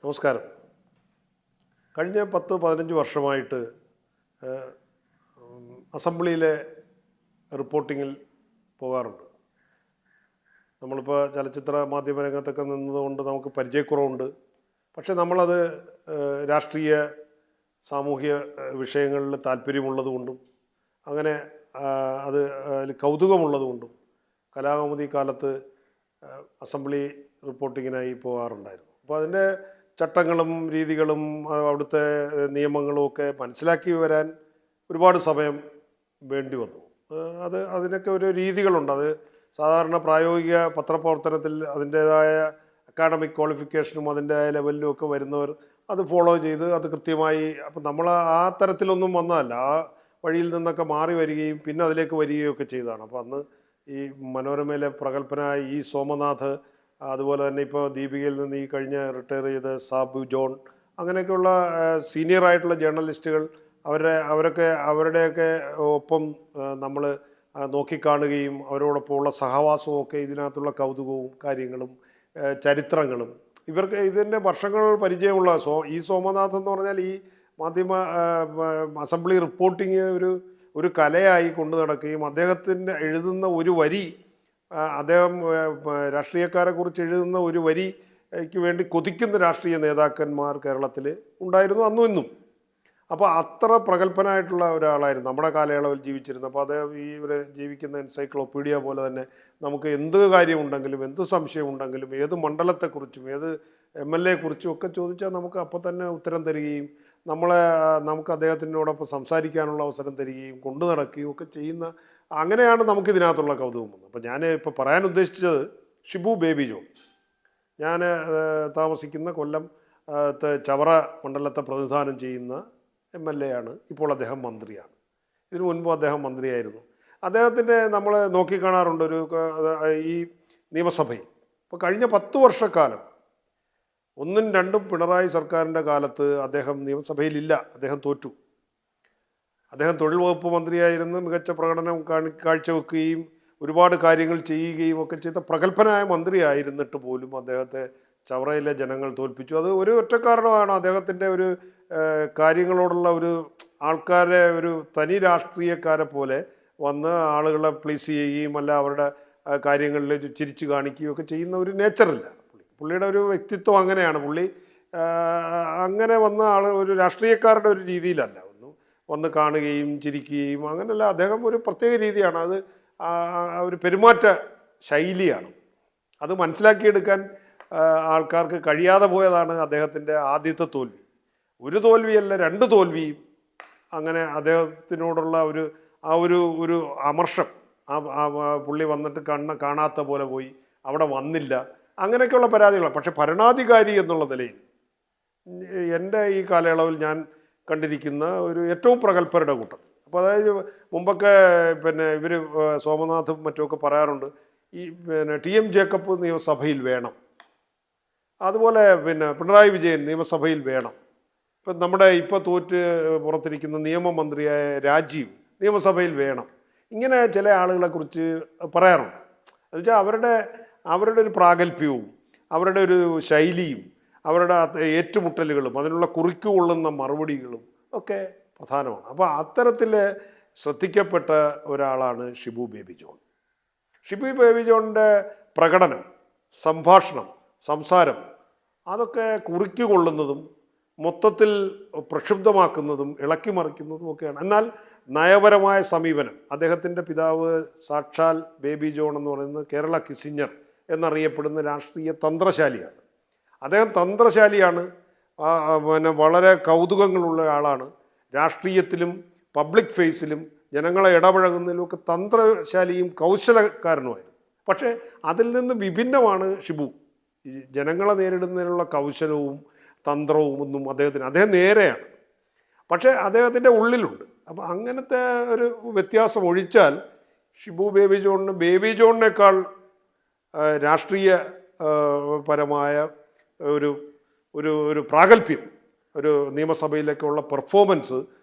നമസ്കാരം. കഴിഞ്ഞ 10-15 വർഷമായിട്ട് അസംബ്ലിയിലെ റിപ്പോർട്ടിങ്ങിൽ പോകാറുണ്ട്. നമ്മളിപ്പോൾ ചലച്ചിത്ര മാധ്യമ രംഗത്തൊക്കെ നിന്നതുകൊണ്ട് നമുക്ക് പരിചയക്കുറവുണ്ട്. പക്ഷെ നമ്മളത് രാഷ്ട്രീയ സാമൂഹ്യ വിഷയങ്ങളിൽ താല്പര്യമുള്ളതുകൊണ്ടും അങ്ങനെ അത് അതിൽ കൗതുകമുള്ളതുകൊണ്ടും കലാകൗമുദി കാലത്ത് അസംബ്ലി റിപ്പോർട്ടിങ്ങിനായി പോകാറുണ്ടായിരുന്നു. അപ്പോൾ അതിൻ്റെ ചട്ടങ്ങളും രീതികളും അവിടുത്തെ നിയമങ്ങളും ഒക്കെ മനസ്സിലാക്കി വരാൻ ഒരുപാട് സമയം വേണ്ടി വന്നു. അതിനൊക്കെ ഒരു രീതികളുണ്ട്. അത് സാധാരണ പ്രായോഗിക പത്രപ്രവർത്തനത്തിൽ അതിൻ്റേതായ അക്കാഡമിക് ക്വാളിഫിക്കേഷനും അതിൻ്റെതായ ലെവലിലും ഒക്കെ വരുന്നവർ അത് ഫോളോ ചെയ്ത് അത് കൃത്യമായി, അപ്പം നമ്മൾ ആ തരത്തിലൊന്നും വന്നതല്ല, ആ വഴിയിൽ നിന്നൊക്കെ മാറി വരികയും പിന്നെ അതിലേക്ക് വരികയും ഒക്കെ ചെയ്തതാണ്. അപ്പോൾ അന്ന് ഈ മനോരമയിലെ പ്രഗത്ഭനായ ഇ സോമനാഥ്, അതുപോലെ തന്നെ ഇപ്പോൾ ദീപികയിൽ നിന്ന് ഈ കഴിഞ്ഞ റിട്ടയർ ചെയ്ത സാബു ജോൺ, അങ്ങനെയൊക്കെയുള്ള സീനിയറായിട്ടുള്ള ജേർണലിസ്റ്റുകൾ അവരുടെയൊക്കെ ഒപ്പം നമ്മൾ നോക്കിക്കാണുകയും അവരോടൊപ്പമുള്ള സഹവാസവും ഒക്കെ ഇതിനകത്തുള്ള കൗതുകവും കാര്യങ്ങളും ചരിത്രങ്ങളും ഇവർക്ക് ഇതിൻ്റെ വർഷങ്ങൾ പരിചയമുള്ള ഇ സോമനാഥ് എന്ന് പറഞ്ഞാൽ ഈ മാധ്യമ അസംബ്ലി റിപ്പോർട്ടിങ് ഒരു കലയായി കൊണ്ടു നടക്കുകയും അദ്ദേഹത്തിൻ്റെ എഴുതുന്ന ഒരു വരി, അദ്ദേഹം രാഷ്ട്രീയക്കാരെ കുറിച്ച് എഴുതുന്ന ഒരു വരിക്ക് വേണ്ടി കൊതിക്കുന്ന രാഷ്ട്രീയ നേതാക്കന്മാർ കേരളത്തിൽ ഉണ്ടായിരുന്നു അന്നും ഇന്നും. അപ്പോൾ അത്ര പ്രഗത്ഭനായിട്ടുള്ള ഒരാളായിരുന്നു നമ്മുടെ കാലയളവിൽ ജീവിച്ചിരുന്നത്. അപ്പോൾ അദ്ദേഹം ജീവിക്കുന്ന എൻസൈക്ലോപീഡിയ പോലെ തന്നെ നമുക്ക് എന്ത് കാര്യമുണ്ടെങ്കിലും എന്ത് സംശയമുണ്ടെങ്കിലും ഏത് മണ്ഡലത്തെക്കുറിച്ചും ഏത് MLA കുറിച്ചും ഒക്കെ ചോദിച്ചാൽ നമുക്ക് അപ്പോൾ തന്നെ ഉത്തരം തരികയും നമുക്ക് അദ്ദേഹത്തിനോടൊപ്പം സംസാരിക്കാനുള്ള അവസരം തരികയും കൊണ്ടു നടക്കുകയും ഒക്കെ ചെയ്യുന്ന, അങ്ങനെയാണ് നമുക്കിതിനകത്തുള്ള കൗതുകം വന്നത്. അപ്പോൾ ഞാൻ ഇപ്പോൾ പറയാൻ ഉദ്ദേശിച്ചത് ഷിബു ബേബി ജോൺ. ഞാൻ താമസിക്കുന്ന കൊല്ലം ചവറ മണ്ഡലത്തെ പ്രതിനിധാനം ചെയ്യുന്ന MLA ആണ്. ഇപ്പോൾ അദ്ദേഹം മന്ത്രിയാണ്. ഇതിനു മുൻപ് അദ്ദേഹം മന്ത്രിയായിരുന്നു. അദ്ദേഹത്തിൻ്റെ നമ്മൾ നോക്കിക്കാണാറുണ്ട് ഈ നിയമസഭയിൽ. ഇപ്പോൾ കഴിഞ്ഞ 10 വർഷക്കാലം 1ഉം 2ഉം പിണറായി സർക്കാരിൻ്റെ കാലത്ത് അദ്ദേഹം നിയമസഭയിലില്ല. അദ്ദേഹം തോറ്റു. അദ്ദേഹം തൊഴിൽ വകുപ്പ് മന്ത്രിയായിരുന്നു. മികച്ച പ്രകടനം കാഴ്ചവെക്കുകയും ഒരുപാട് കാര്യങ്ങൾ ചെയ്യുകയും ഒക്കെ ചെയ്ത പ്രഗത്ഭനായ മന്ത്രിയായിരുന്നിട്ട് പോലും അദ്ദേഹത്തെ ചവറയിലെ ജനങ്ങൾ തോൽപ്പിച്ചു. അത് ഒരു ഒറ്റ കാരണമാണ്, അദ്ദേഹത്തിൻ്റെ കാര്യങ്ങളോടുള്ള ആൾക്കാരെ തനി രാഷ്ട്രീയക്കാരെ പോലെ വന്ന് ആളുകളെ പ്ലീസ് ചെയ്യുകയും അല്ല അവരുടെ കാര്യങ്ങളിൽ ചിരിച്ചു കാണിക്കുകയും ഒക്കെ ചെയ്യുന്ന ഒരു നേച്ചറില്ല. പുള്ളിയുടെ ഒരു വ്യക്തിത്വം അങ്ങനെയാണ്. പുള്ളി അങ്ങനെ വന്ന ഒരു രാഷ്ട്രീയക്കാരുടെ ഒരു രീതിയിലല്ല, വന്ന് കാണുകയും ചിരിക്കുകയും അങ്ങനെയല്ല. അദ്ദേഹം ഒരു പ്രത്യേക രീതിയാണ്, അത് ഒരു പെരുമാറ്റ ശൈലിയാണ്. അത് മനസ്സിലാക്കിയെടുക്കാൻ ആൾക്കാർക്ക് കഴിയാതെ പോയതാണ് അദ്ദേഹത്തിൻ്റെ ആദ്യത്തെ തോൽവി. ഒരു തോൽവിയല്ല, 2 തോൽവിയും. അങ്ങനെ അദ്ദേഹത്തിനോടുള്ള ഒരു അമർഷം, പുള്ളി വന്നിട്ട് കാണാത്ത പോലെ പോയി, അവിടെ വന്നില്ല, അങ്ങനെയൊക്കെയുള്ള പരാതികളാണ്. പക്ഷെ ഭരണാധികാരി എന്നുള്ള നിലയിൽ എൻ്റെ ഈ കാലയളവിൽ ഞാൻ കണ്ടിരിക്കുന്ന ഏറ്റവും പ്രഗത്ഭരുടെ കൂട്ടത്തിൽ. അപ്പോൾ അതായത് മുമ്പൊക്കെ ഇവർ സോമനാഥും മറ്റുമൊക്കെ പറയാറുണ്ട്, ഈ TM ജേക്കബ് നിയമസഭയിൽ വേണം, അതുപോലെ പിണറായി വിജയൻ നിയമസഭയിൽ വേണം, ഇപ്പം നമ്മുടെ ഇപ്പോൾ തോറ്റ് പുറത്തിരിക്കുന്ന നിയമമന്ത്രിയായ രാജീവ് നിയമസഭയിൽ വേണം, ഇങ്ങനെ ചില ആളുകളെക്കുറിച്ച് പറയാറുണ്ട്. എന്നുവെച്ചാൽ അവരുടെ ഒരു പ്രാഗൽഭ്യവും അവരുടെ ഒരു ശൈലിയും അവരുടെ ഏറ്റുമുട്ടലുകളും അതിനുള്ള കുറിക്കുകൊള്ളുന്ന മറുപടികളും ഒക്കെ പ്രധാനമാണ്. അപ്പോൾ അത്തരത്തിൽ ശ്രദ്ധിക്കപ്പെട്ട ഒരാളാണ് ഷിബു ബേബി ജോൺ. ഷിബു ബേബി ജോണിൻ്റെ പ്രകടനം, സംഭാഷണം, സംസാരം അതൊക്കെ കുറിക്കുകൊള്ളുന്നതും മൊത്തത്തിൽ പ്രക്ഷുബ്ധമാക്കുന്നതും ഇളക്കി മറിക്കുന്നതും ഒക്കെയാണ്. എന്നാൽ നയപരമായ സമീപനം, അദ്ദേഹത്തിൻ്റെ പിതാവ് സാക്ഷാൽ ബേബി ജോൺ എന്ന് പറയുന്നത് കേരള കിസിഞ്ഞർ എന്നറിയപ്പെടുന്ന രാഷ്ട്രീയ തന്ത്രശാലിയാണ്. അദ്ദേഹം തന്ത്രശാലിയാണ്, വളരെ കൗതുകങ്ങളുള്ള ആളാണ്. രാഷ്ട്രീയത്തിലും പബ്ലിക് ഫേസിലും ജനങ്ങളെ ഇടപഴകുന്നതിലുമൊക്കെ തന്ത്രശാലിയും കൗശലക്കാരനുമായിരുന്നു. പക്ഷേ അതിൽ നിന്ന് വിഭിന്നമാണ് ഷിബു. ഈ ജനങ്ങളെ നേരിടുന്നതിനുള്ള കൗശലവും തന്ത്രവും ഒന്നും അദ്ദേഹം നേരെയാണ്, പക്ഷേ അദ്ദേഹത്തിൻ്റെ ഉള്ളിലുണ്ട്. അപ്പം അങ്ങനത്തെ ഒരു വ്യത്യാസം ഒഴിച്ചാൽ ഷിബു ബേബി ജോണിനേക്കാൾ രാഷ്ട്രീയ പരമായ ഒരു പ്രാഗൽഭ്യം, നിയമസഭയിലേക്കുള്ള പെർഫോമൻസ്,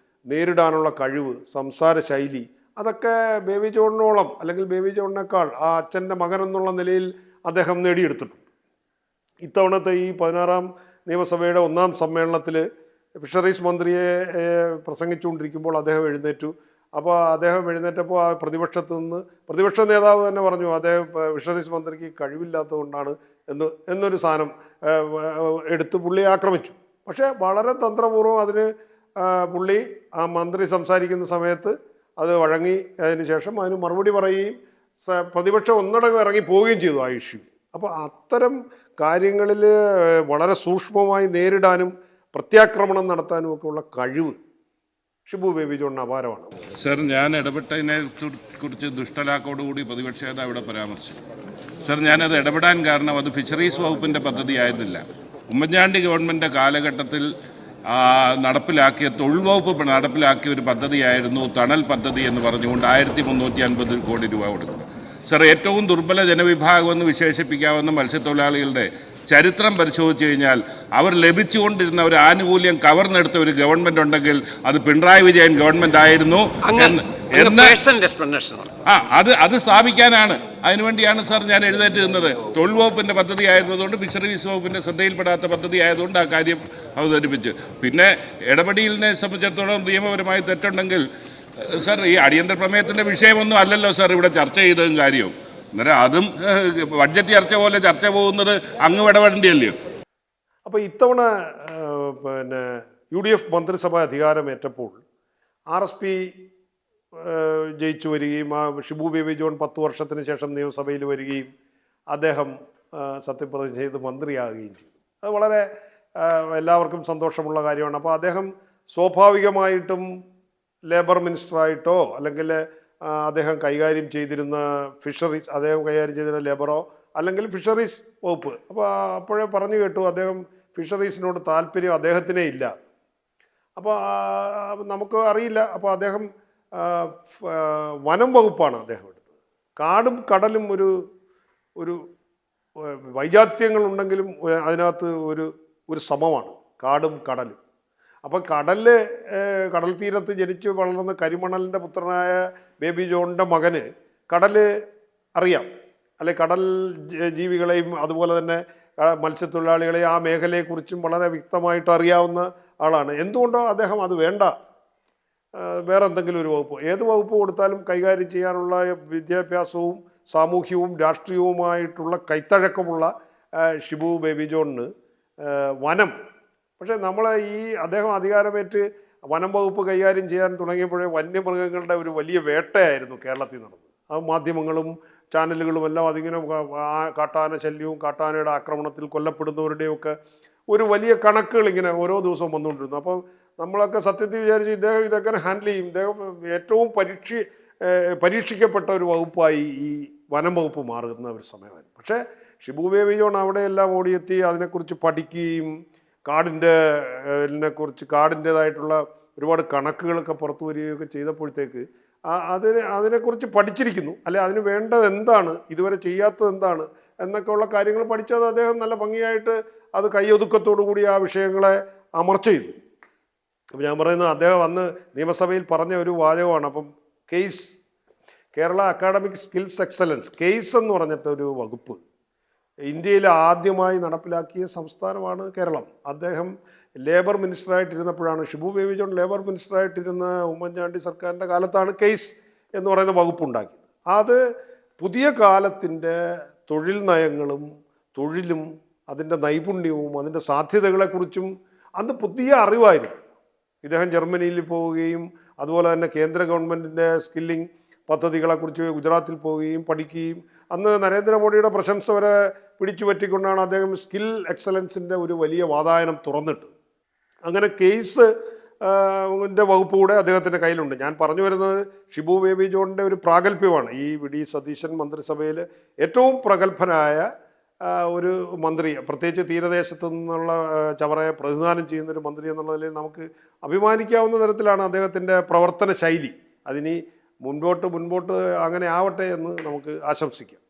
നേരിടാനുള്ള കഴിവ്, സംസാര ശൈലി, അതൊക്കെ ബേബി ജോണിനോളം അല്ലെങ്കിൽ ബേബി ജോണിനേക്കാൾ ആ അച്ഛൻ്റെ മകൻ എന്നുള്ള നിലയിൽ അദ്ദേഹം നേടിയെടുത്തിട്ടുണ്ട്. ഇത്തവണത്തെ ഈ 16ാം നിയമസഭയുടെ 1-ാം സമ്മേളനത്തിൽ ഫിഷറീസ് മന്ത്രിയെ പ്രസംഗിച്ചുകൊണ്ടിരിക്കുമ്പോൾ അദ്ദേഹം എഴുന്നേറ്റു. അപ്പോൾ അദ്ദേഹം എഴുന്നേറ്റപ്പോൾ ആ പ്രതിപക്ഷ നേതാവ് തന്നെ പറഞ്ഞു അദ്ദേഹം ഫിഷറീസ് മന്ത്രിക്ക് കഴിവില്ലാത്തതുകൊണ്ടാണ് എന്നൊരു സാധനം എടുത്ത് പുള്ളിയെ ആക്രമിച്ചു. പക്ഷേ വളരെ തന്ത്രപൂർവ്വം അതിന് പുള്ളി ആ മന്ത്രി സംസാരിക്കുന്ന സമയത്ത് അത് വഴങ്ങി. അതിന് ശേഷം അതിന് മറുപടി പറയുകയും പ്രതിപക്ഷം ഒന്നടങ്കം ഇറങ്ങി പോവുകയും ചെയ്തു ആ ഇഷ്യൂ. അപ്പോൾ അത്തരം കാര്യങ്ങളിൽ വളരെ സൂക്ഷ്മമായി നേരിടാനും പ്രത്യാക്രമണം നടത്താനും ഒക്കെ ഉള്ള കഴിവ് ഷിബു ബേബി ജോണിന് അപാരമാണ്. സർ, ഞാൻ ഇടപെട്ടതിനെ കുറിച്ച് ദുഷ്ടലാക്കോടുകൂടി പ്രതിപക്ഷ നേതാവ് ഇവിടെ പരാമർശിച്ചു. സർ, ഞാനത് ഇടപെടാൻ കാരണം അത് ഫിഷറീസ് വകുപ്പിൻ്റെ പദ്ധതി ആയിരുന്നില്ല. ഉമ്മൻചാണ്ടി ഗവൺമെൻറ് കാലഘട്ടത്തിൽ നടപ്പിലാക്കിയ തൊഴിൽ വകുപ്പ് നടപ്പിലാക്കിയ ഒരു പദ്ധതിയായിരുന്നു തണൽ പദ്ധതി എന്ന് പറഞ്ഞുകൊണ്ട് 1350 കോടി രൂപ കൊടുക്കുന്നത്. സർ, ഏറ്റവും ദുർബല ജനവിഭാഗമെന്ന് വിശേഷിപ്പിക്കാവുന്ന മത്സ്യത്തൊഴിലാളികളുടെ ചരിത്രം പരിശോധിച്ചു കഴിഞ്ഞാൽ അവർ ലഭിച്ചുകൊണ്ടിരുന്ന ഒരു ആനുകൂല്യം കവർന്നെടുത്ത ഒരു ഗവൺമെന്റ് ഉണ്ടെങ്കിൽ അത് പിണറായി വിജയൻ ഗവൺമെന്റ് ആയിരുന്നു അത് സ്ഥാപിക്കാനാണ്. അതിനുവേണ്ടിയാണ് സാർ ഞാൻ എഴുന്നേറ്റ് നിന്നത്. തൊഴിൽ വകുപ്പിന്റെ പദ്ധതി ആയിരുന്നതുകൊണ്ട് ഫിഷറീസ് വകുപ്പിന്റെ ശ്രദ്ധയിൽപ്പെടാത്ത പദ്ധതി ആയതുകൊണ്ട് ആ കാര്യം അവതരിപ്പിച്ചു. പിന്നെ ഇടപെടലിനെ സംബന്ധിച്ചിടത്തോളം നിയമപരമായി തെറ്റുണ്ടെങ്കിൽ സാർ, ഈ അടിയന്തര പ്രമേയത്തിന്റെ വിഷയമൊന്നും അല്ലല്ലോ സാർ ഇവിടെ ചർച്ച ചെയ്തതും കാര്യവും. അന്നേരം അതും ബഡ്ജറ്റ് ചർച്ച പോലെ ചർച്ച പോകുന്നത് അങ്ങ് ഇടപെടേണ്ടിയല്ലയോ? അപ്പോൾ ഇത്തവണ പിന്നെ UDF മന്ത്രിസഭ അധികാരമേറ്റപ്പോൾ RSP ജയിച്ചു വരികയും ആ ഷിബു ബേബി ജോൺ 10 വർഷത്തിന് ശേഷം നിയമസഭയിൽ വരികയും അദ്ദേഹം സത്യപ്രതിജ്ഞ ചെയ്ത് മന്ത്രിയാകുകയും ചെയ്തു. അത് വളരെ എല്ലാവർക്കും സന്തോഷമുള്ള കാര്യമാണ്. അപ്പോൾ അദ്ദേഹം സ്വാഭാവികമായിട്ടും ലേബർ മിനിസ്റ്ററായിട്ടോ അല്ലെങ്കിൽ അദ്ദേഹം കൈകാര്യം ചെയ്തിരുന്ന ലേബറോ അല്ലെങ്കിൽ ഫിഷറീസ് വകുപ്പ്, അപ്പോൾ അപ്പോഴേ പറഞ്ഞു കേട്ടു അദ്ദേഹം ഫിഷറീസിനോട് താല്പര്യം അദ്ദേഹത്തിനേ ഇല്ല. അപ്പോൾ നമുക്ക് അറിയില്ല. അപ്പോൾ അദ്ദേഹം വനം വകുപ്പാണ് അദ്ദേഹം എടുത്തത്. കാടും കടലും ഒരു വൈജാത്യങ്ങളുണ്ടെങ്കിലും അതിനകത്ത് ഒരു സമമാണ് കാടും കടലും. അപ്പം കടൽ തീരത്ത് ജനിച്ച് വളർന്ന കരിമണലിൻ്റെ പുത്രനായ ബേബി ജോണിൻ്റെ മകന് കടൽ അറിയാം, അല്ലെ കടൽ ജീവികളെയും അതുപോലെ തന്നെ മത്സ്യത്തൊഴിലാളികളെയും ആ മേഖലയെക്കുറിച്ചും വളരെ വ്യക്തമായിട്ട് അറിയാവുന്ന ആളാണ്. എന്തുകൊണ്ടോ അദ്ദേഹം അത് വേണ്ട, വേറെ എന്തെങ്കിലും ഒരു വകുപ്പ്, ഏത് വകുപ്പ് കൊടുത്താലും കൈകാര്യം ചെയ്യാനുള്ള വിദ്യാഭ്യാസവും സാമൂഹ്യവും രാഷ്ട്രീയവുമായിട്ടുള്ള കൈത്തഴക്കമുള്ള ഷിബു ബേബി ജോണിന് വനം. പക്ഷേ അദ്ദേഹം അധികാരമേറ്റ് വനം വകുപ്പ് കൈകാര്യം ചെയ്യാൻ തുടങ്ങിയപ്പോഴേ വന്യമൃഗങ്ങളുടെ ഒരു വലിയ വേട്ടയായിരുന്നു കേരളത്തിൽ നടന്നത്. അത് മാധ്യമങ്ങളും ചാനലുകളും എല്ലാം അതിങ്ങനെ കാട്ടാന ശല്യവും കാട്ടാനയുടെ ആക്രമണത്തിൽ കൊല്ലപ്പെടുന്നവരുടെയൊക്കെ ഒരു വലിയ കണക്കുകൾ ഇങ്ങനെ ഓരോ ദിവസവും വന്നുകൊണ്ടിരുന്നു. അപ്പോൾ നമ്മളൊക്കെ സത്യത്തിൽ വിചാരിച്ചു ഇദ്ദേഹം ഇതെങ്ങനെ ഹാൻഡിൽ ചെയ്യും. ഇദ്ദേഹം ഏറ്റവും പരീക്ഷിക്കപ്പെട്ട ഒരു വകുപ്പായി ഈ വനം വകുപ്പ് മാറുന്ന ഒരു സമയമായിരുന്നു. പക്ഷേ ഷിബു ബേബി ജോൺ അവിടെയെല്ലാം ഓടിയെത്തി അതിനെക്കുറിച്ച് പഠിക്കുകയും കാടിൻ്റേതായിട്ടുള്ള ഒരുപാട് കണക്കുകളൊക്കെ പുറത്തു വരികയൊക്കെ ചെയ്തപ്പോഴത്തേക്ക് അതിനെക്കുറിച്ച് പഠിച്ചിരിക്കുന്നു, അല്ലെ അതിന് വേണ്ടത് എന്താണ്, ഇതുവരെ ചെയ്യാത്തത് എന്താണ് എന്നൊക്കെ ഉള്ള കാര്യങ്ങൾ പഠിച്ചത് അദ്ദേഹം നല്ല ഭംഗിയായിട്ട് അത് കൈയൊതുക്കത്തോടു കൂടി ആ വിഷയങ്ങളെ അമർച്ച ചെയ്തു. അപ്പം ഞാൻ പറയുന്നത് അദ്ദേഹം അന്ന് നിയമസഭയിൽ പറഞ്ഞ ഒരു വാചകമാണ്. അപ്പം കേരള അക്കാഡമിക് സ്കിൽസ് എക്സലൻസ് എന്ന് പറഞ്ഞിട്ടൊരു വകുപ്പ് ഇന്ത്യയിൽ ആദ്യമായി നടപ്പിലാക്കിയ സംസ്ഥാനമാണ് കേരളം. അദ്ദേഹം ലേബർ മിനിസ്റ്ററായിട്ടിരുന്നപ്പോഴാണ്, ഷിബു ബേബി ജോൺ ലേബർ മിനിസ്റ്ററായിട്ടിരുന്ന ഉമ്മൻചാണ്ടി സർക്കാരിൻ്റെ കാലത്താണ് എന്ന് പറയുന്ന വകുപ്പുണ്ടാക്കിയത്. അത് പുതിയ കാലത്തിൻ്റെ തൊഴിൽ നയങ്ങളും തൊഴിലും അതിൻ്റെ നൈപുണ്യവും അതിൻ്റെ സാധ്യതകളെക്കുറിച്ചും അന്ന് പുതിയ അറിവായിരുന്നു. ഇദ്ദേഹം ജർമ്മനിയിൽ പോവുകയും അതുപോലെ തന്നെ കേന്ദ്ര ഗവൺമെൻറ്റിൻ്റെ സ്കില്ലിംഗ് പദ്ധതികളെക്കുറിച്ച് ഗുജറാത്തിൽ പോവുകയും പഠിക്കുകയും അന്ന് നരേന്ദ്രമോദിയുടെ പ്രശംസ വരെ പിടിച്ചു പറ്റിക്കൊണ്ടാണ് അദ്ദേഹം സ്കിൽ എക്സലൻസിൻ്റെ ഒരു വലിയ വാതായനം തുറന്നിട്ട്. അങ്ങനെ വകുപ്പ് കൂടെ അദ്ദേഹത്തിൻ്റെ കയ്യിലുണ്ട്. ഞാൻ പറഞ്ഞു വരുന്നത് ഷിബു ബേബി ജോണിൻ്റെ ഒരു പ്രാഗൽഭ്യമാണ്. ഈ വി ഡി സതീശൻ മന്ത്രിസഭയിൽ ഏറ്റവും പ്രഗത്ഭനായ ഒരു മന്ത്രി, പ്രത്യേകിച്ച് തീരദേശത്തു നിന്നുള്ള ചവറയെ പ്രതിനിധാനം ചെയ്യുന്നൊരു മന്ത്രി എന്നുള്ളതിൽ നമുക്ക് അഭിമാനിക്കാവുന്ന തരത്തിലാണ് അദ്ദേഹത്തിൻ്റെ പ്രവർത്തന ശൈലി. അതിനി മുൻപോട്ട് അങ്ങനെ ആവട്ടെ എന്ന് നമുക്ക് ആശംസിക്കാം.